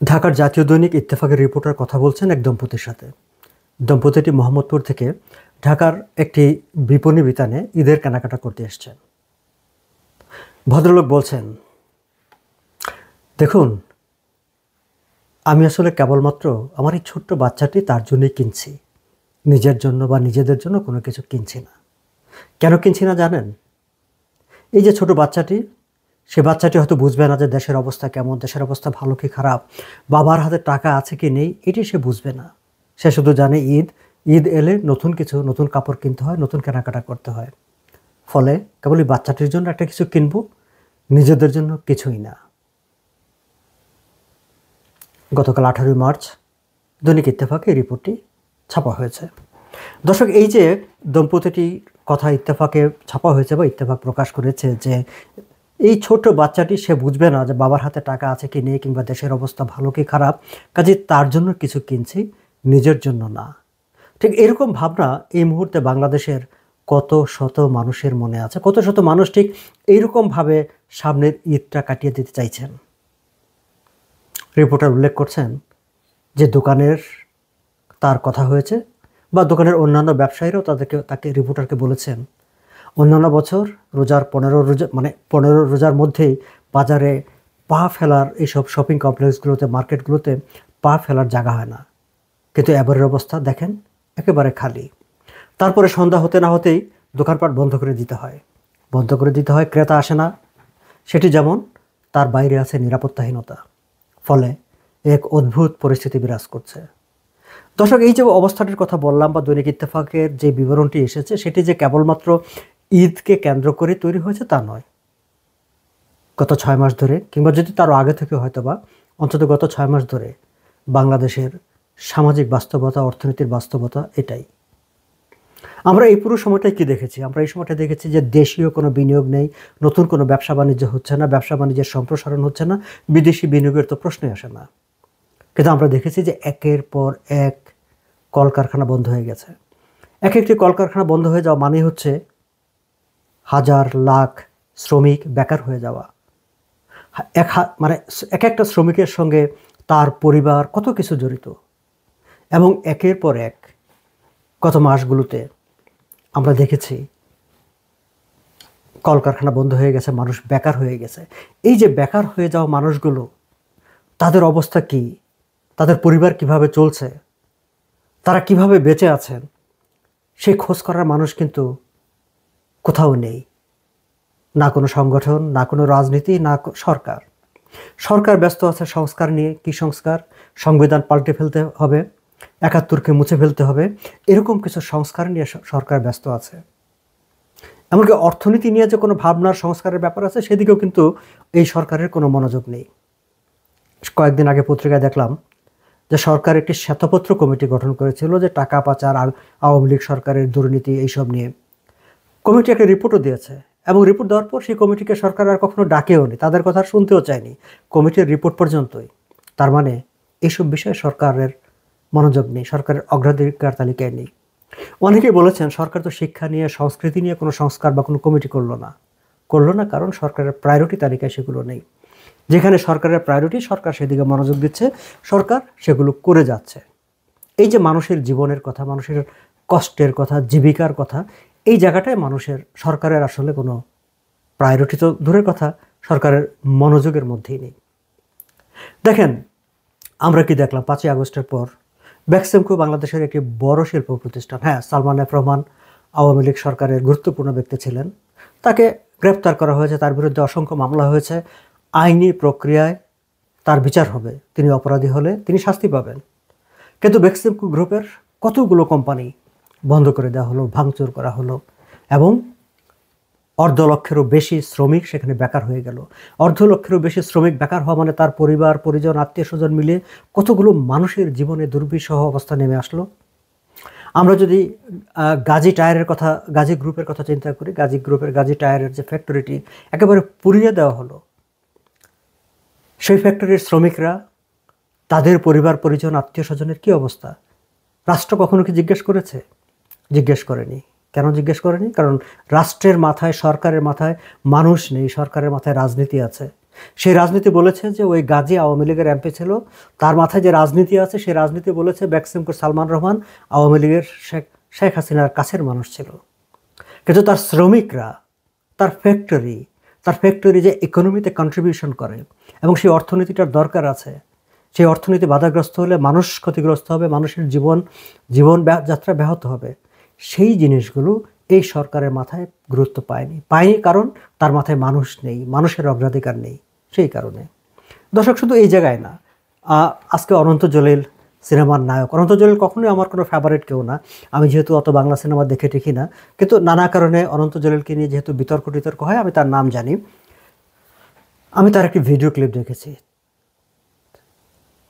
ঢাকার জাতীয় দৈনিক ইত্তেফাকের রিপোর্টার কথা বলছেন এক দম্পতির সাথে। দম্পতিটি মোহাম্মদপুর থেকে ঢাকার একটি বিপণী বিতানে ঈদের কেনাকাটা করতে এসছেন। ভদ্রলোক বলছেন, দেখুন, আমি আসলে কেবলমাত্র আমার এই ছোট্ট বাচ্চাটি তার জন্যই কিনছি, নিজের জন্য বা নিজেদের জন্য কোনো কিছু কিনছি না। কেন কিনছি না জানেন? এই যে ছোট বাচ্চাটি, সে বাচ্চাটি হয়তো বুঝবে না যে দেশের অবস্থা কেমন, দেশের অবস্থা ভালো কি খারাপ, বাবার হাতে টাকা আছে কি নেই, এটি সে বুঝবে না। সে শুধু জানে ঈদ এলে নতুন কিছু, নতুন কাপড় কিনতে হয়, নতুন কেনাকাটা করতে হয়। ফলে কেবল এই বাচ্চাটির জন্য একটা কিছু কিনবো, নিজেদের জন্য কিছুই না। গতকাল 18 মার্চ দৈনিক ইত্তেফাকে এই রিপোর্টটি ছাপা হয়েছে। দর্শক, এই যে দম্পতিটির কথা ইত্তেফাকে ছাপা হয়েছে বা ইত্তেফাক প্রকাশ করেছে যে এই ছোট বাচ্চাটি সে বুঝবে না যে বাবার হাতে টাকা আছে কি নেই, কিংবা দেশের অবস্থা ভালো কি খারাপ, কাজে তার জন্য কিছু কিনছি, নিজের জন্য না। ঠিক এরকম ভাবনা এই মুহূর্তে বাংলাদেশের কত শত মানুষের মনে আছে। কত শত মানুষ ঠিক এইরকমভাবে সামনের ঈদটা কাটিয়ে দিতে চাইছেন। রিপোর্টার উল্লেখ করছেন যে দোকানের তার কথা হয়েছে, বা দোকানের অন্যান্য ব্যবসায়ীরাও তাকে রিপোর্টারকে বলেছেন, অন্যান্য বছর রোজার 15 রোজার মধ্যেই বাজারে পা ফেলার, এইসব শপিং কমপ্লেক্সগুলোতে, মার্কেটগুলোতে পা ফেলার জায়গা হয় না, কিন্তু এবারের অবস্থা দেখেন, একেবারে খালি। তারপরে সন্ধ্যা হতে না হতেই দোকানপাট বন্ধ করে দিতে হয়, ক্রেতা আসে না। সেটি যেমন, তার বাইরে আছে নিরাপত্তাহীনতা। ফলে এক অদ্ভুত পরিস্থিতি বিরাজ করছে। দর্শক, এই যে অবস্থাটির কথা বললাম বা দৈনিক ইত্তেফাকের যে বিবরণটি এসেছে, সেটি যে কেবলমাত্র ঈদকে কেন্দ্র করে তৈরি হয়েছে তা নয়। গত 6 মাস ধরে, কিংবা যদি তারও আগে থেকে হয়তো বা, অন্তত গত 6 মাস ধরে বাংলাদেশের সামাজিক বাস্তবতা, অর্থনীতির বাস্তবতা এটাই। আমরা এই পুরো সময়টাই কি দেখেছি? আমরা এই সময়টা দেখেছি যে দেশীয় কোনো বিনিয়োগ নেই, নতুন কোনো ব্যবসা বাণিজ্য হচ্ছে না, ব্যবসা বাণিজ্যের সম্প্রসারণ হচ্ছে না, বিদেশি বিনিয়োগের তো প্রশ্নই আসে না। কিন্তু আমরা দেখেছি যে একের পর এক কলকারখানা বন্ধ হয়ে গেছে। এক একটি কলকারখানা বন্ধ হয়ে যাওয়া মানে হচ্ছে হাজার লাখ শ্রমিক বেকার হয়ে যাওয়া। এক একটা শ্রমিকের সঙ্গে তার পরিবার, কত কিছু জড়িত। এবং একের পর এক গত মাসগুলোতে আমরা দেখেছি কলকারখানা বন্ধ হয়ে গেছে, মানুষ বেকার হয়ে গেছে। এই যে বেকার হয়ে যাওয়া মানুষগুলো, তাদের অবস্থা কি, তাদের পরিবার কিভাবে চলছে, তারা কিভাবে বেঁচে আছেন, সেই খোঁজ করার মানুষ কিন্তু কোথাও নেই। না কোনো সংগঠন, না কোনো রাজনীতি, না সরকার। সরকার ব্যস্ত আছে সংস্কার নিয়ে। কি সংস্কার? সংবিধান পাল্টে ফেলতে হবে, 71কে মুছে ফেলতে হবে, এরকম কিছু সংস্কার নিয়ে সরকার ব্যস্ত আছে। এমনকি অর্থনীতি নিয়ে যে কোনো ভাবনার সংস্কারের ব্যাপার আছে, সেদিকেও কিন্তু এই সরকারের কোনো মনোযোগ নেই। কয়েকদিন আগে পত্রিকায় দেখলাম যে সরকার একটি শ্বেতপত্র কমিটি গঠন করেছিল যে টাকা পাচার, আওয়ামী লীগ সরকারের দুর্নীতি, এইসব নিয়ে। কমিটি একটা রিপোর্টও দিয়েছে, এবং রিপোর্ট দেওয়ার পর সেই কমিটিকে সরকার আর কখনো ডাকেও নি, তাদের কথা শুনতেও চায়নি, কমিটির রিপোর্ট পর্যন্তই। তার মানে এইসব বিষয়ে সরকারের মনোযোগ নেই, সরকারের অগ্রাধিকার তালিকায় নেই। অনেকেই বলেছেন সরকার তো শিক্ষা নিয়ে, সংস্কৃতি নিয়ে কোনো সংস্কার বা কোনো কমিটি করলো না, কারণ সরকারের প্রায়োরিটি তালিকায় সেগুলো নেই। যেখানে সরকারের প্রায়োরিটি, সরকার সেদিকে মনোযোগ দিচ্ছে, সরকার সেগুলো করে যাচ্ছে। এই যে মানুষের জীবনের কথা, মানুষের কষ্টের কথা, জীবিকার কথা, এই জায়গাটায় সরকারের আসলে কোনো প্রায়োরিটি তো দূরের কথা, সরকারের মনোযোগের মধ্যেই নেই। দেখেন, আমরা কি দেখলাম 5ই আগস্টের পর বেক্সিমকো বাংলাদেশের একটি বড় শিল্প প্রতিষ্ঠান। হ্যাঁ, সালমান এফ রহমান আওয়ামী লীগ সরকারের গুরুত্বপূর্ণ ব্যক্তি ছিলেন, তাকে গ্রেপ্তার করা হয়েছে, তার বিরুদ্ধে অসংখ্য মামলা হয়েছে। আইনি প্রক্রিয়ায় তার বিচার হবে, তিনি অপরাধী হলে তিনি শাস্তি পাবেন। কিন্তু বেক্সিমকো গ্রুপের কতগুলো কোম্পানি বন্ধ করে দেওয়া হলো, ভাঙচুর করা হলো, এবং 1/2 লক্ষেরও বেশি শ্রমিক সেখানে বেকার হয়ে গেল। 1/2 লক্ষেরও বেশি শ্রমিক বেকার হওয়া মানে তার পরিবার, পরিজন, আত্মীয় স্বজন মিলে কতগুলো মানুষের জীবনে দুর্বিষহ অবস্থা নেমে আসলো। আমরা যদি গাজী টায়ারের কথা, গাজী গ্রুপের কথা চিন্তা করি, গাজী গ্রুপের গাজী টায়ারের যে ফ্যাক্টরিটি একেবারে পুড়িয়ে দেওয়া হলো, সেই ফ্যাক্টরির শ্রমিকরা, তাদের পরিবার, পরিজন, আত্মীয় স্বজনের কী অবস্থা? রাষ্ট্র কখনো কি জিজ্ঞেস করেছে? জিজ্ঞেস করেনি। কেন জিজ্ঞেস করেনি? কারণ রাষ্ট্রের মাথায়, সরকারের মাথায় মানুষ নেই, সরকারের মাথায় রাজনীতি আছে। সেই রাজনীতি বলেছে যে ওই গাজী আওয়ামী লীগের এমপি ছিল, তার মাথায় যে রাজনীতি আছে সেই রাজনীতি বলেছে বেক্সিমকোর সালমান রহমান আওয়ামী লীগের শেখ হাসিনার কাছের মানুষ ছিল। কিন্তু তার শ্রমিকরা, তার ফ্যাক্টরি যে ইকোনমিতে কন্ট্রিবিউশন করে এবং সেই অর্থনীতিটার দরকার আছে, সেই অর্থনীতি বাধাগ্রস্ত হলে মানুষ ক্ষতিগ্রস্ত হবে, মানুষের জীবন যাত্রা ব্যাহত হবে। সেই জিনিসগুলো এই সরকারের মাথায় গুরুত্ব পায়নি কারণ তার মাথায় মানুষ নেই, মানুষের অগ্রাধিকার নেই। সেই কারণে দর্শক, শুধু এই জায়গায় না, আজকে অনন্ত জলিল সিনেমার নায়ক। অনন্ত জলিল কখনোই আমার কোনো ফেভারিট কেউ না, আমি যেহেতু অত বাংলা সিনেমা দেখে ঠেকি না, কিন্তু নানা কারণে অনন্ত জলিলকে নিয়ে যেহেতু বিতর্ক হয়, আমি তার নাম জানি। আমি তার একটি ভিডিও ক্লিপ দেখেছি।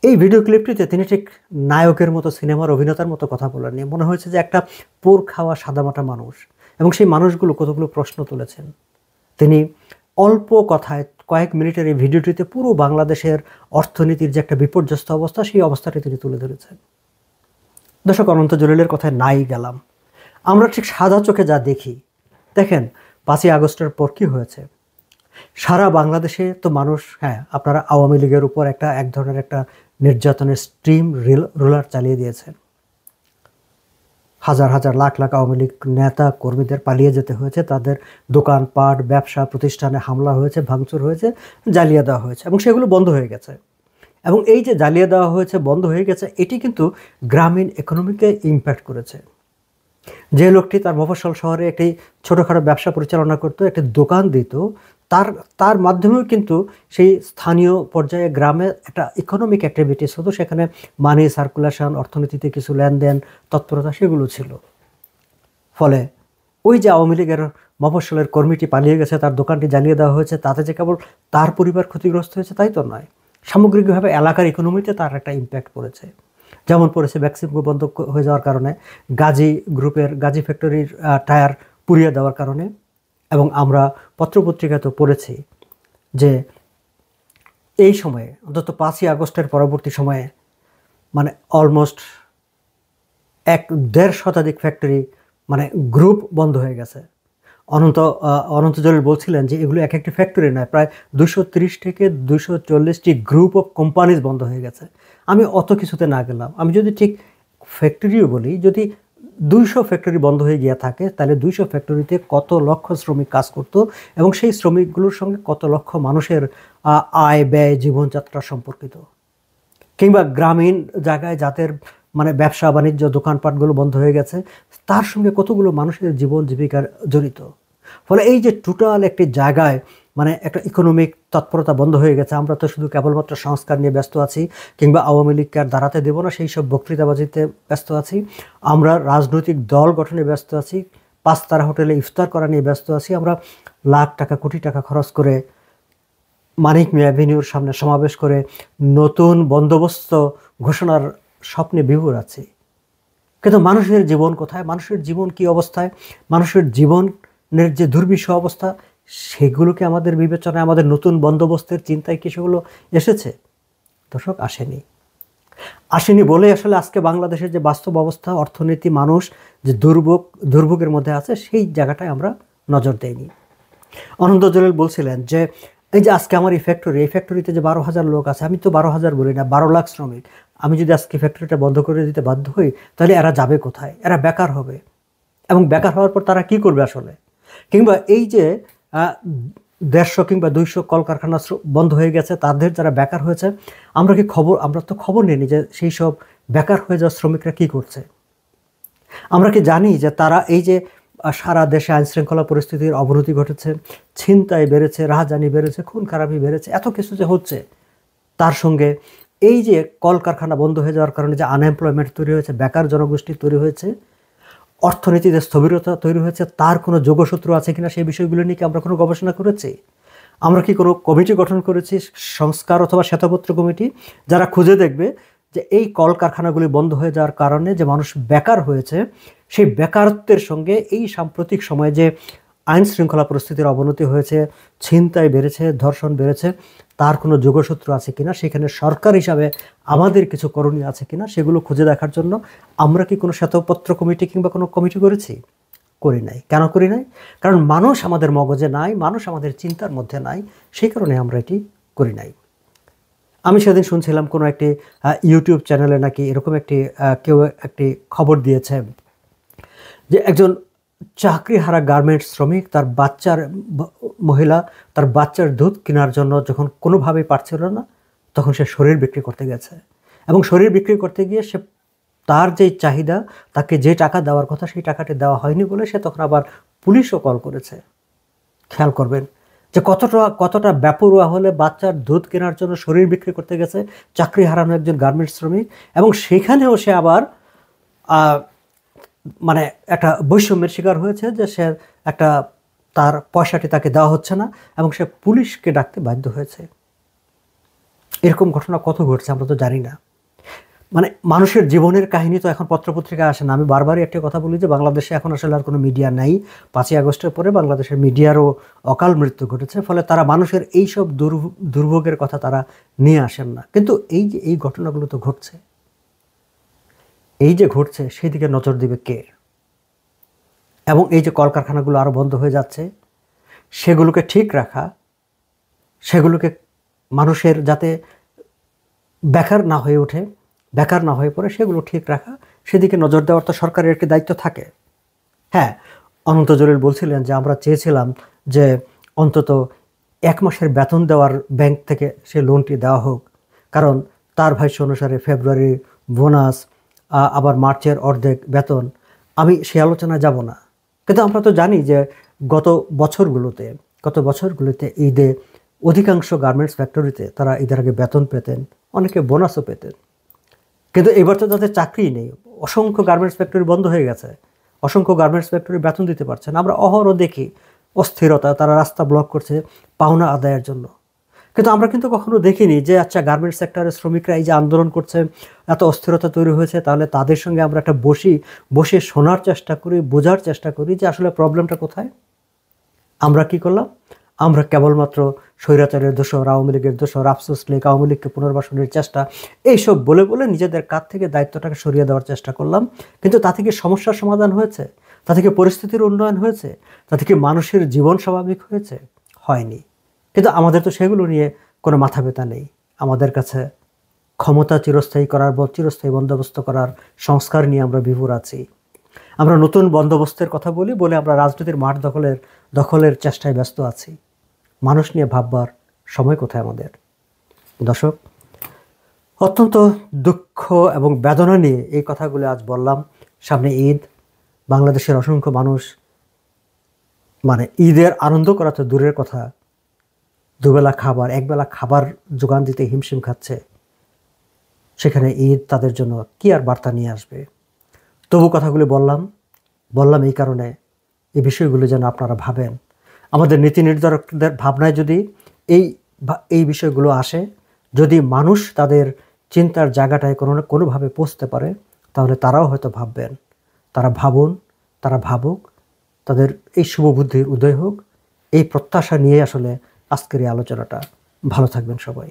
এই ভিডিও ক্লিপটিতে তিনি ঠিক নায়কের মতো, সিনেমার অভিনেতার মতো কথা বলেননি। মনে হয়েছে যে একটা পোর খাওয়া সাদামাটা মানুষ, এবং সেই মানুষগুলো কতগুলো প্রশ্ন তুলেছেন। তিনি অল্প কথায় কয়েক মিনিটের এই ভিডিওটিতে পুরো বাংলাদেশের অর্থনীতির যে একটা বিপর্যস্ত অবস্থা, সেই অবস্থাটি তিনি তুলে ধরেছেন। দর্শক, অনন্ত জলিলের কথায় নাই গেলাম। আমরা ঠিক সাদা চোখে যা দেখি, দেখেন 5ই আগস্টের পর কী হয়েছে সারা বাংলাদেশে। তো মানুষ, হ্যাঁ, আপনারা আওয়ামী লীগের উপর এক ধরনের একটা নির্যাতনের স্ট্রিম রোলার চালিয়ে দিয়েছেন। হাজার হাজার লাখ লাখ আওয়ামী লীগ নেতা কর্মীদের পালিয়ে যেতে হয়েছে, তাদের দোকানপাট ব্যবসা প্রতিষ্ঠানে হামলা হয়েছে, ভাঙচুর হয়েছে, জ্বালিয়ে দেওয়া হয়েছে, এবং সেগুলো বন্ধ হয়ে গেছে। এবং এই যে জ্বালিয়ে দেওয়া হয়েছে, বন্ধ হয়ে গেছে, এটি কিন্তু গ্রামীণ ইকোনমিকে ইম্প্যাক্ট করেছে। যে লোকটি তার মফস্বল শহরে একটি ছোটোখাটো ব্যবসা পরিচালনা করতো, একটি দোকান দিত, তার মাধ্যমেও কিন্তু সেই স্থানীয় পর্যায়ে গ্রামে একটা ইকোনমিক অ্যাক্টিভিটিস হতো, সেখানে মানি সার্কুলেশন, অর্থনীতিতে কিছু লেনদেন, তৎপরতা, সেগুলো ছিল। ফলে ওই যে আওয়ামী লীগের মফস্বলের কর্মীটি পালিয়ে গেছে, তার দোকানটি জ্বালিয়ে দেওয়া হয়েছে, তাতে যে কেবল তার পরিবার ক্ষতিগ্রস্ত হয়েছে তাই তো নয়, সামগ্রিকভাবে এলাকার ইকোনমিতে তার একটা ইম্প্যাক্ট পড়েছে। যেমন পড়েছে বেক্সিমকো বন্ধ হয়ে যাওয়ার কারণে, গাজী ফ্যাক্টরির টায়ার পুড়িয়ে দেওয়ার কারণে। এবং আমরা পত্রপত্রিকায় তো পড়েছি যে এই সময়ে, অন্তত 5ই আগস্টের পরবর্তী সময়ে, মানে অলমোস্ট 1-1.5 শতাধিক ফ্যাক্টরি, মানে গ্রুপ বন্ধ হয়ে গেছে। অনন্ত জলিল বলছিলেন যে এগুলো এক একটি ফ্যাক্টরি নয়, প্রায় 230 থেকে 240টি গ্রুপ অফ কোম্পানিজ বন্ধ হয়ে গেছে। আমি অত কিছুতে না গেলাম, আমি যদি ঠিক ফ্যাক্টরিও বলি, যদি 200 ফ্যাক্টরি বন্ধ হয়ে গিয়ে থাকে, তাহলে 200 ফ্যাক্টরিতে কত লক্ষ শ্রমিক কাজ করত, এবং সেই শ্রমিকগুলোর সঙ্গে কত লক্ষ মানুষের আয় ব্যয়, জীবনযাত্রা সম্পর্কিত। কিংবা গ্রামীণ জায়গায় যাদের মানে ব্যবসা বাণিজ্য, দোকানপাটগুলো বন্ধ হয়ে গেছে, তার সঙ্গে কতগুলো মানুষের জীবন জীবিকার জড়িত। ফলে এই যে টোটাল একটি জায়গায় মানে একটা ইকোনমিক তৎপরতা বন্ধ হয়ে গেছে। আমরা তো শুধু কেবলমাত্র সংস্কার নিয়ে ব্যস্ত আছি, কিংবা আওয়ামী লীগকে আর দাঁড়াতে দেবো না সেই সব বক্তৃতাবাজিতে ব্যস্ত আছি, আমরা রাজনৈতিক দল গঠনে ব্যস্ত আছি, 5 তারা হোটেলে ইফতার করা নিয়ে ব্যস্ত আছি, আমরা লাখ টাকা কোটি টাকা খরচ করে মানিক মিয়া অ্যাভিনিউর সামনে সমাবেশ করে নতুন বন্দোবস্ত ঘোষণার স্বপ্নে বিভোর আছি। কিন্তু মানুষের জীবন কোথায়, মানুষের জীবন কী অবস্থায়, মানুষের জীবনের যে দুর্বিষহ অবস্থা, সেগুলোকে আমাদের বিবেচনায়, আমাদের নতুন বন্দোবস্তের চিন্তায় কি সেগুলো এসেছে? দর্শক, আসেনি বলে আসলে আজকে বাংলাদেশের যে বাস্তব অবস্থা, অর্থনীতি, মানুষ যে দুর্ভোগের মধ্যে আছে, সেই জায়গাটায় আমরা নজর দেইনি। অনন্ত জলিল বলছিলেন যে এই যে আজকে আমার এই ফ্যাক্টরিতে যে 12,000 লোক আছে, আমি তো 12,000 বলি না, 12 লাখ শ্রমিক, আমি যদি আজকে ফ্যাক্টরিটা বন্ধ করে দিতে বাধ্য হই, তাহলে এরা যাবে কোথায়? এরা বেকার হবে, এবং বেকার হওয়ার পর তারা কি করবে আসলে? কিংবা এই যে 150 কিংবা 200 কলকারখানা বন্ধ হয়ে গেছে, তাদের যারা বেকার হয়েছে, আমরা তো খবর নিইনি যে সেই সব বেকার হয়ে যাওয়া শ্রমিকরা কি করছে? আমরা কি জানি যে তারা এই যে সারা দেশে আইনশৃঙ্খলা পরিস্থিতির অবনতি ঘটেছে, ছিনতাই বেড়েছে, রাহাজানি বেড়েছে, খুন খারাপি বেড়েছে, এত কিছু যে হচ্ছে, তার সঙ্গে এই যে কলকারখানা বন্ধ হয়ে যাওয়ার কারণে যে আনএমপ্লয়মেন্ট তৈরি হয়েছে, বেকার জনগোষ্ঠী তৈরি হয়েছে, অর্থনীতিতে স্থবিরতা তৈরি হয়েছে, তার কোনো যোগসূত্র আছে কিনা সেই বিষয়গুলো নিয়ে কি আমরা কোনো গবেষণা করেছি? আমরা কি কোনো কমিটি গঠন করেছি, সংস্কার অথবা শ্বেতপত্র কমিটি, যারা খুঁজে দেখবে যে এই কলকারখানাগুলি বন্ধ হয়ে যাওয়ার কারণে যে মানুষ বেকার হয়েছে, সেই বেকারত্বের সঙ্গে এই সাম্প্রতিক সময়ে যে আইন শৃঙ্খলা পরিস্থিতির অবনতি হয়েছে, ছিনতাই বেড়েছে, ধর্ষণ বেড়েছে, তার কোনো যোগসূত্র আছে কিনা, সেখানে সরকার হিসাবে আমাদের কিছু করণীয় আছে কিনা, সেগুলো খুঁজে দেখার জন্য আমরা কি কোনো শ্বেতপত্র কমিটি কিংবা কোনো কমিটি করেছি? করি নাই। কেন করি নাই? কারণ মানুষ আমাদের মগজে নাই, মানুষ আমাদের চিন্তার মধ্যে নাই, সেই কারণে আমরা এটি করি নাই। আমি সেদিন শুনছিলাম কোনো একটি ইউটিউব চ্যানেলে নাকি এরকম কেউ একটি খবর দিয়েছে যে একজন চাকরিহারা গার্মেন্টস শ্রমিক তার মহিলা তার বাচ্চার দুধ কেনার জন্য যখন কোনোভাবেই পারছিল না, তখন সে শরীর বিক্রি করতে গেছে, এবং শরীর বিক্রি করতে গিয়ে সে তার যেই চাহিদা, তাকে যে টাকা দেওয়ার কথা সেই টাকাটি দেওয়া হয়নি বলে সে তখন আবার পুলিশও কল করেছে। খেয়াল করবেন যে কতটা বেপরোয়া হলে বাচ্চার দুধ কেনার জন্য শরীর বিক্রি করতে গেছে চাকরি হারানো একজন গার্মেন্টস শ্রমিক, এবং সেখানেও সে আবার মানে একটা বৈষম্যের শিকার হয়েছে যে সে তার পয়সাটি তাকে দেওয়া হচ্ছে না, এবং সে পুলিশকে ডাকতে বাধ্য হয়েছে। এরকম ঘটনা কত ঘটছে আমরা তো জানি না। মানে মানুষের জীবনের কাহিনী তো এখন পত্রপত্রিকায় আসে না। আমি বারবারই একটা কথা বলি যে বাংলাদেশে এখন আসলে আর কোনো মিডিয়া নাই। 5ই আগস্টের পরে বাংলাদেশের মিডিয়ারও অকাল মৃত্যু ঘটেছে, ফলে তারা মানুষের এইসব দুর্ভোগের কথা তারা নিয়ে আসেন না। কিন্তু এই ঘটনাগুলো তো ঘটছে, এই যে ঘটছে সেই দিকে নজর দিবে কে? এবং এই যে কলকারখানাগুলো আরও বন্ধ হয়ে যাচ্ছে, সেগুলোকে ঠিক রাখা, সেগুলোকে মানুষের যাতে বেকার না হয়ে ওঠে, বেকার না হয়ে পড়ে, সেগুলো ঠিক রাখা, সেদিকে নজর দেওয়ার তো সরকারের একটি দায়িত্ব থাকে। হ্যাঁ, অনন্ত জলিল বলছিলেন যে আমরা চেয়েছিলাম যে অন্তত 1 মাসের বেতন দেওয়ার ব্যাংক থেকে সে লোনটি দেওয়া হোক, কারণ তার ভাষ্য অনুসারে ফেব্রুয়ারি বোনাস, আবার মার্চের অর্ধেক বেতন। আমি সে আলোচনায় যাব না, কিন্তু আমরা তো জানি যে গত বছরগুলোতে ঈদে অধিকাংশ গার্মেন্টস ফ্যাক্টরিতে তারা ঈদের আগে বেতন পেতেন, অনেকে বোনাসও পেতেন। কিন্তু এবার তো তাদের চাকরিই নেই, অসংখ্য গার্মেন্টস ফ্যাক্টরি বন্ধ হয়ে গেছে, অসংখ্য গার্মেন্টস ফ্যাক্টরি বেতন দিতে পারছে না। আমরা অহরহ দেখি অস্থিরতা, তারা রাস্তা ব্লক করছে পাওনা আদায়ের জন্য। কিন্তু আমরা কিন্তু কখনো দেখিনি যে আচ্ছা গার্মেন্টস সেক্টরের শ্রমিকরা এই যে আন্দোলন করছে, এত অস্থিরতা তৈরি হয়েছে, তাহলে তাদের সঙ্গে আমরা একটা বসে শোনার চেষ্টা করি, বোঝার চেষ্টা করি যে আসলে প্রবলেমটা কোথায়। আমরা কি করলাম? আমরা কেবলমাত্র স্বৈরাচারের দোষর, আওয়ামী লীগের দোষর, আফসোস লীগ, আওয়ামী লীগকে পুনর্বাসনের চেষ্টা, এইসব বলে বলে নিজেদের কাঁধ থেকে দায়িত্বটাকে সরিয়ে দেওয়ার চেষ্টা করলাম। কিন্তু তা থেকে সমস্যার সমাধান হয়েছে? তা থেকে পরিস্থিতির উন্নয়ন হয়েছে? তা থেকে মানুষের জীবন স্বাভাবিক হয়েছে? হয়নি। কিন্তু আমাদের তো সেগুলো নিয়ে কোনো মাথা ব্যথা নেই। আমাদের কাছে ক্ষমতা চিরস্থায়ী বন্দোবস্ত করার সংস্কার নিয়ে আমরা বিভোর আছি। আমরা নতুন বন্দোবস্তের কথা বলে আমরা রাজনীতির মাঠ দখলের চেষ্টায় ব্যস্ত আছি। মানুষ নিয়ে ভাববার সময় কোথায় আমাদের? দর্শক, অত্যন্ত দুঃখ এবং বেদনা নিয়ে এই কথাগুলো আজ বললাম। সামনে ঈদ, বাংলাদেশের অসংখ্য মানুষ মানে ঈদের আনন্দ করা তো দূরের কথা, একবেলা খাবার যোগান দিতে হিমশিম খাচ্ছে। সেখানে ঈদ তাদের জন্য কি আর বার্তা নিয়ে আসবে? তবু কথাগুলি বললাম এই কারণে, এই বিষয়গুলো যেন আপনারা ভাবেন। আমাদের নীতি নির্ধারকদের ভাবনায় যদি এই বিষয়গুলো আসে, যদি মানুষ তাদের চিন্তার জায়গাটায় কোনোভাবে পৌঁছতে পারে, তাহলে তারাও হয়তো ভাববেন। তারা ভাবুক, তাদের এই শুভবুদ্ধির উদয় হোক, এই প্রত্যাশা নিয়ে আসলে আজকের এই আলোচনাটা। ভালো থাকবেন সবাই।